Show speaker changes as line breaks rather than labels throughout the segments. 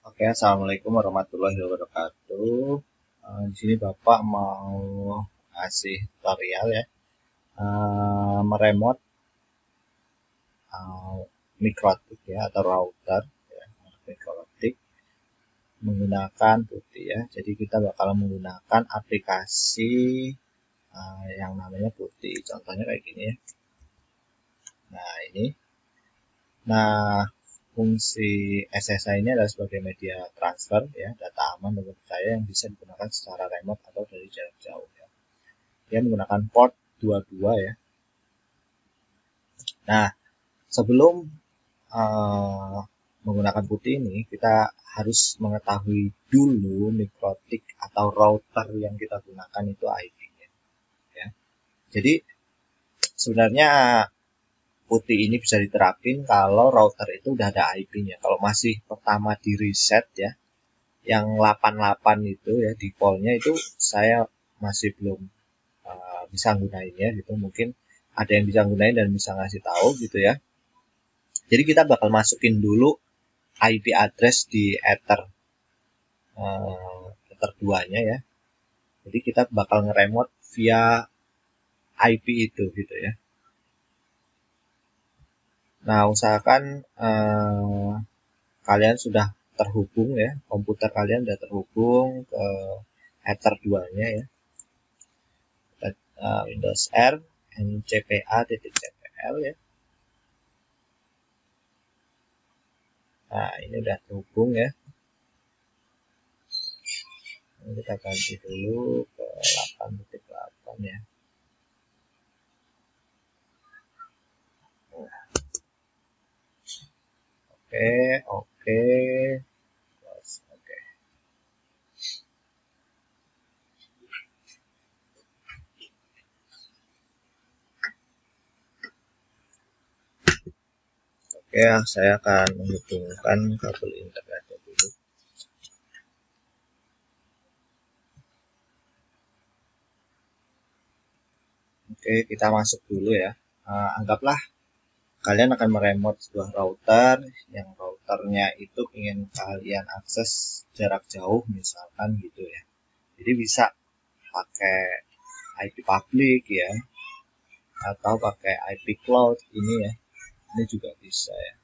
Oke, assalamualaikum warahmatullahi wabarakatuh. Di sini Bapak mau kasih tutorial ya, meremote uh, mikrotik ya atau router ya, mikrotik menggunakan putih ya. Jadi kita bakal menggunakan aplikasi yang namanya putih. Contohnya kayak gini ya. Nah ini. Nah, fungsi SSH ini adalah sebagai media transfer ya, data aman dan percaya yang bisa digunakan secara remote atau dari jarak jauh ya. Dia menggunakan port 22 ya. Nah, sebelum menggunakan putih ini, kita harus mengetahui dulu mikrotik atau router yang kita gunakan itu IP-nya ya. Jadi sebenarnya putih ini bisa diterapin kalau router itu udah ada IP-nya. Kalau masih pertama di reset ya, yang 88 itu ya defaultnya itu saya masih belum bisa gunainnya gitu. Mungkin ada yang bisa gunain dan bisa ngasih tahu gitu ya. Jadi kita bakal masukin dulu IP address di ether 2-nya ya. Jadi kita bakal ngeremote via IP itu gitu ya. Nah, usahakan kalian sudah terhubung ya, komputer kalian sudah terhubung ke ether 2-nya ya. Windows R ncpa.cpl ya. Nah, ini udah terhubung ya. Ini kita ganti dulu ke 8.8 ya. Oke, oke. Oke. Oke, saya akan menghubungkan kabel internetnya dulu. Oke, kita masuk dulu ya. Anggaplah kalian akan meremote sebuah router yang routernya itu ingin kalian akses jarak jauh misalkan gitu ya. Jadi bisa pakai IP public ya, atau pakai IP cloud ini ya. Ini juga bisa ya.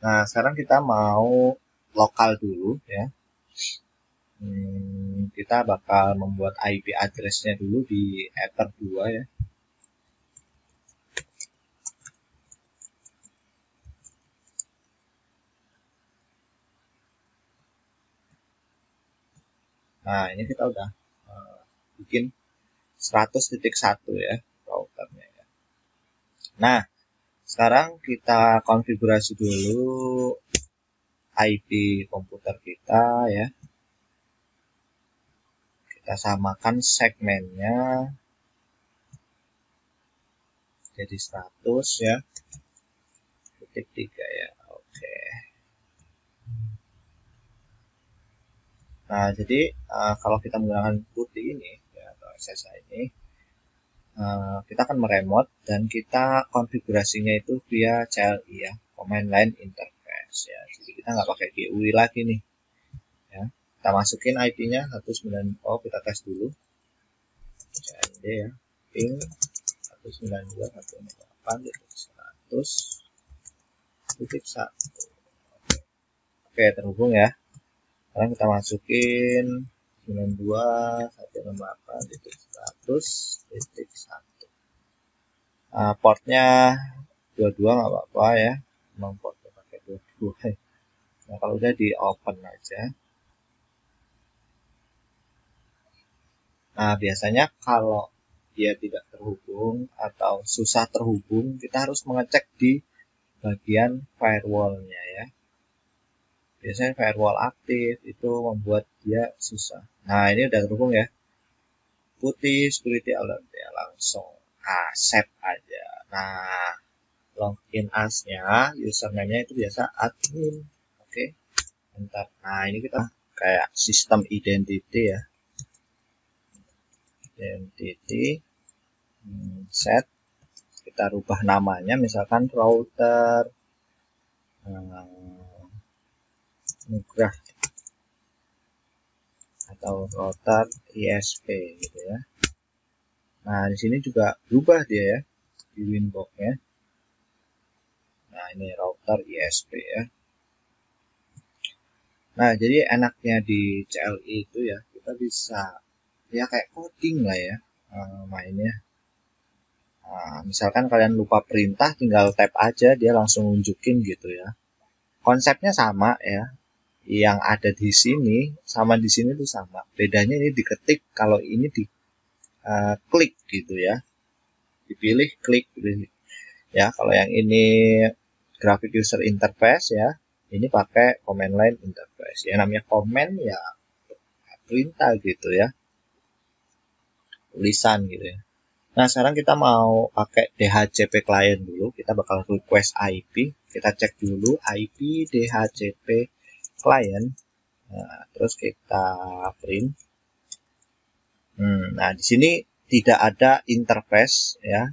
Nah, sekarang kita mau lokal dulu ya. Kita bakal membuat IP address-nya dulu di ether 2 ya. Nah, ini kita udah bikin 100.1 ya routernya ya. Nah, sekarang kita konfigurasi dulu IP komputer kita ya. Kita samakan segmennya jadi 100 ya. Titik 3 ya. Oke. Nah, jadi kalau kita menggunakan putih ini ya, atau SSH ini, kita akan meremote dan kita konfigurasinya itu via CLI ya, Command Line Interface ya. Jadi kita nggak pakai GUI lagi nih. Ya. Kita masukin IP-nya 190. Oh, kita tes dulu. CMD ya. Ping 192.168.100.1. Oke, terhubung ya. Sekarang kita masukin 92.168.100.1. Portnya 22 nggak apa-apa ya, memang portnya pakai 22. Nah, kalau udah di open aja. Nah, biasanya kalau dia tidak terhubung atau susah terhubung, kita harus mengecek di bagian firewall-nya ya. Biasanya firewall aktif itu membuat dia susah. Nah, ini udah terhubung ya. Putih security alert ya, langsung accept aja. Nah, login as-nya, username-nya itu biasa admin. Oke. Bentar. Nah, ini kita kayak sistem identity ya. Identity set. Kita rubah namanya misalkan router Nugrah atau router ISP gitu ya. Nah, di sini juga berubah dia ya di Winbox-nya. Nah, ini router ISP ya. Nah, jadi enaknya di CLI itu ya, kita bisa ya kayak coding lah ya mainnya. Nah, misalkan kalian lupa perintah, tinggal tap aja, dia langsung nunjukin gitu ya. Konsepnya sama ya, yang ada di sini sama di sini tuh sama. Bedanya ini diketik, kalau ini di klik gitu ya, dipilih klik gitu ya. Kalau yang ini graphic user interface ya, ini pakai command line interface ya. Namanya command ya perintah gitu ya, tulisan gitu ya. Nah, sekarang kita mau pakai DHCP client dulu. Kita bakal request IP. Kita cek dulu IP DHCP client. Nah, terus kita print. Nah, di sini tidak ada interface ya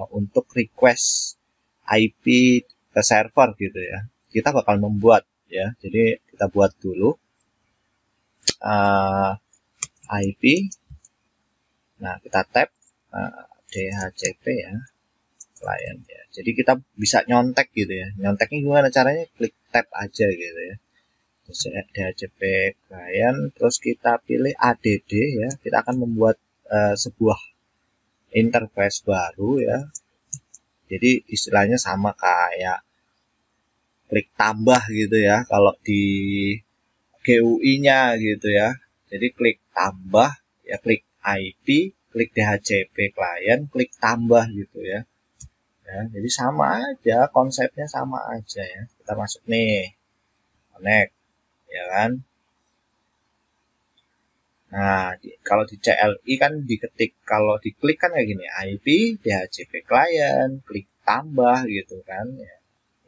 untuk request IP ke server gitu ya. Kita bakal membuat ya. Jadi kita buat dulu IP. Nah, kita tap DHCP ya client ya. Jadi kita bisa nyontek gitu ya. Nyonteknya gimana caranya? Klik tab aja gitu ya. Terus DHCP client, terus kita pilih ADD ya. Kita akan membuat sebuah interface baru ya. Jadi istilahnya sama kayak klik tambah gitu ya. Kalau di GUI-nya gitu ya. Jadi klik tambah ya, klik IP, klik DHCP client, klik tambah gitu ya. Ya, jadi sama aja, konsepnya sama aja ya. Kita masuk nih, connect, ya kan. Nah, kalau di CLI kan diketik, kalau diklik kan kayak gini, IP, DHCP client, klik tambah gitu kan. Ya,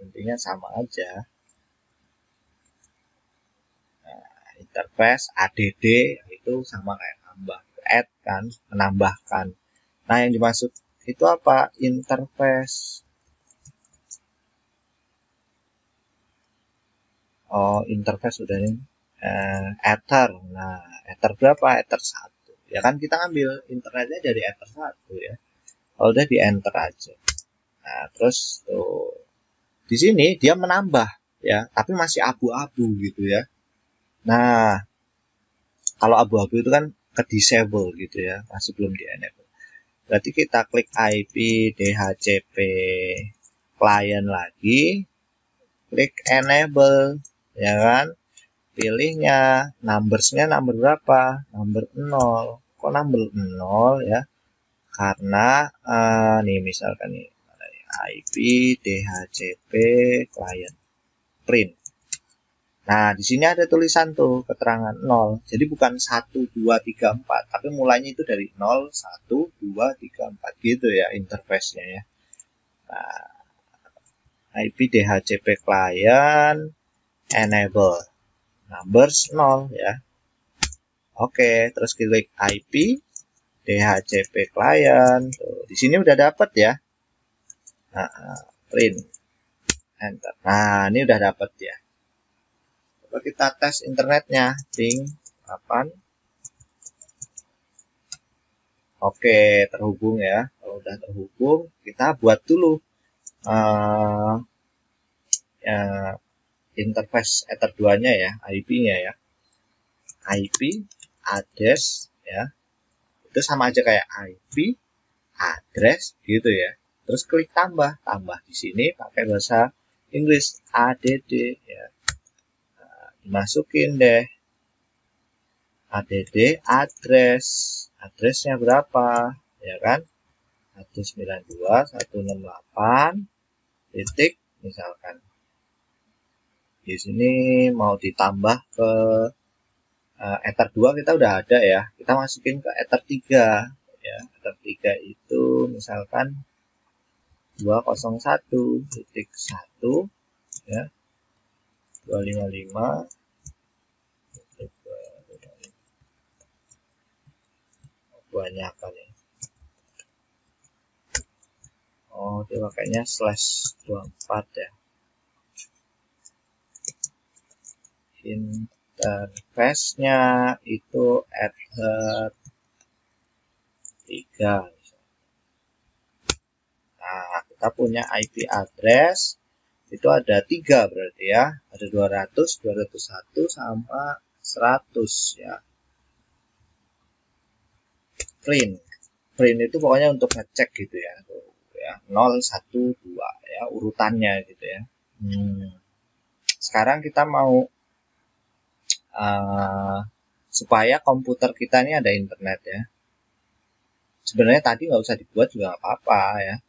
intinya sama aja. Nah, interface, ADD, itu sama kayak tambah. Add kan, menambahkan. Nah, yang dimaksud itu apa? Interface. Oh, interface udah ini. Ether. Nah, Ether berapa? Ether 1. Ya kan kita ngambil internetnya dari Ether 1 ya. Kalau udah di enter aja. Nah, terus tuh di sini dia menambah ya, tapi masih abu-abu gitu ya. Nah, kalau abu-abu itu kan ke disable gitu ya, masih belum di enable. Berarti kita klik IP DHCP client lagi, klik enable ya kan. Pilihnya numbersnya number berapa, number 0. Kok number 0 ya, karena nih misalkan nih IP DHCP client print. Nah, di sini ada tulisan tuh keterangan 0. Jadi bukan 1 2 3 4, tapi mulainya itu dari 0 1 2 3 4 gitu ya interface-nya ya. Nah, IP DHCP client enable numbers 0 ya. Oke, terus klik IP DHCP client. Tuh, di sini udah dapat ya. Nah, print enter. Nah, ini udah dapat ya. Coba kita tes internetnya. Ping 8. Oke, terhubung ya. Kalau udah terhubung, kita buat dulu interface Ether 2-nya ya, IP-nya ya. IP address ya. Itu sama aja kayak IP address gitu ya. Terus klik tambah, tambah di sini pakai bahasa Inggris ADD ya. Nah, dimasukin deh ADD address, addressnya berapa ya kan? 192.168 titik misalkan. Di sini mau ditambah ke Ether 2 kita udah ada ya. Kita masukin ke Ether 3 ya. Ether 3 itu misalkan 201.1 ya. 255 banyak kali. Oh, dia pakainya /24 ya. interface-nya itu adhere 3. Nah, kita punya IP address itu ada 3 berarti ya. Ada 200, 201 sama 100 ya. Print itu pokoknya untuk ngecek gitu ya. 0, 1, 2 ya urutannya gitu ya. Sekarang kita mau supaya komputer kita ini ada internet ya. Sebenarnya tadi nggak usah dibuat juga nggak apa-apa ya.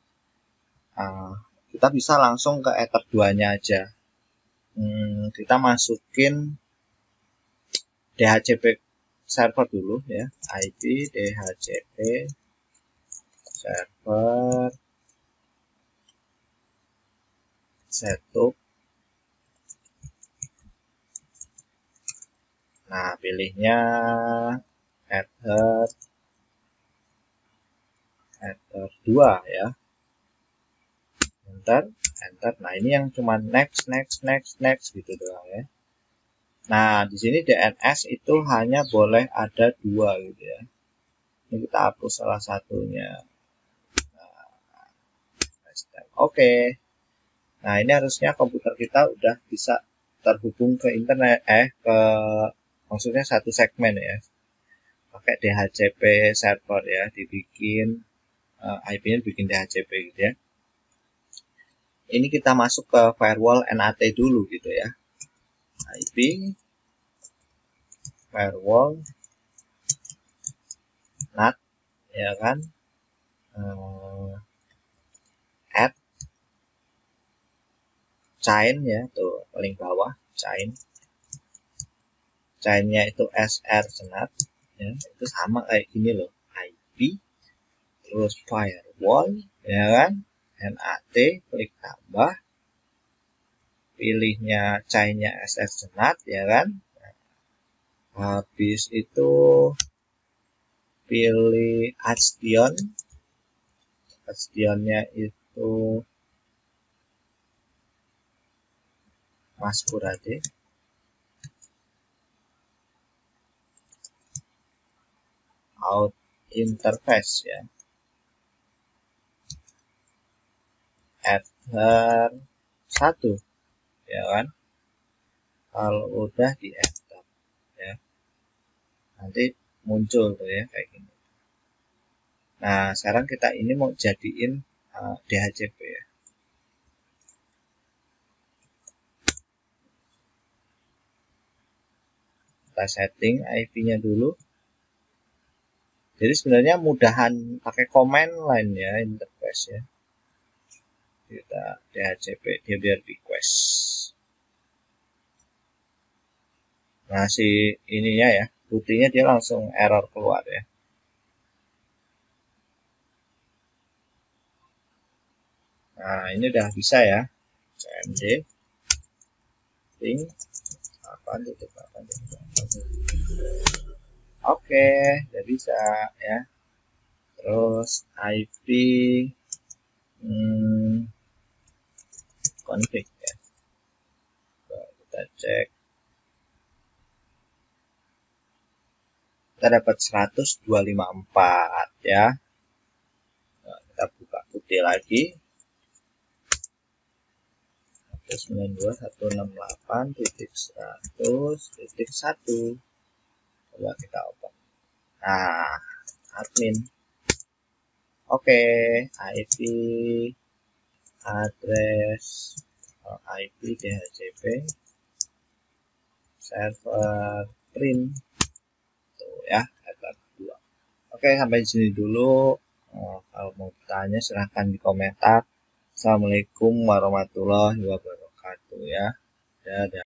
Kita bisa langsung ke Ether 2-nya aja. Kita masukin DHCP server dulu ya. IP DHCP server setup. Nah, pilihnya Ether 2 ya. Enter. Nah, ini yang cuma next gitu doang ya. Nah, di sini DNS itu hanya boleh ada 2 gitu ya. Ini kita hapus salah satunya. Oke. Nah, ini harusnya komputer kita udah bisa terhubung ke internet, maksudnya satu segmen ya. Pakai DHCP server ya, dibikin IP-nya bikin DHCP gitu ya. Ini kita masuk ke firewall NAT dulu gitu ya. IP firewall NAT ya kan. Add chain ya, tuh paling bawah chainnya itu SR senat ya, itu sama kayak gini loh, IP terus firewall ya kan, NAT klik tambah, pilihnya chainnya SR senat ya kan. Habis itu pilih Astionnya itu Maskur aja. Out interface ya. Ether 1 ya kan. Kalau udah di enter ya, nanti muncul tuh ya kayak gini. Nah, sekarang kita ini mau jadiin DHCP ya. Kita setting IP-nya dulu. Jadi sebenarnya mudahan pakai command line ya interface ya. Kita DHCP dia biar request. Nah, si ininya ya, buktinya dia langsung error keluar ya. Nah, ini udah bisa ya. CMD ping 8. Oke, udah bisa ya. Terus IP config ya. Kita cek. Kita dapat 10254 ya. Nah, kita buka putih lagi. 192.168.100.1. Coba kita open. Nah, admin. Oke, IP address IP DHCP server print tuh ya, Ether 2. Oke, sampai di sini dulu. Kalau mau bertanya silahkan di komentar. Assalamualaikum warahmatullahi wabarakatuh ya. Dadah.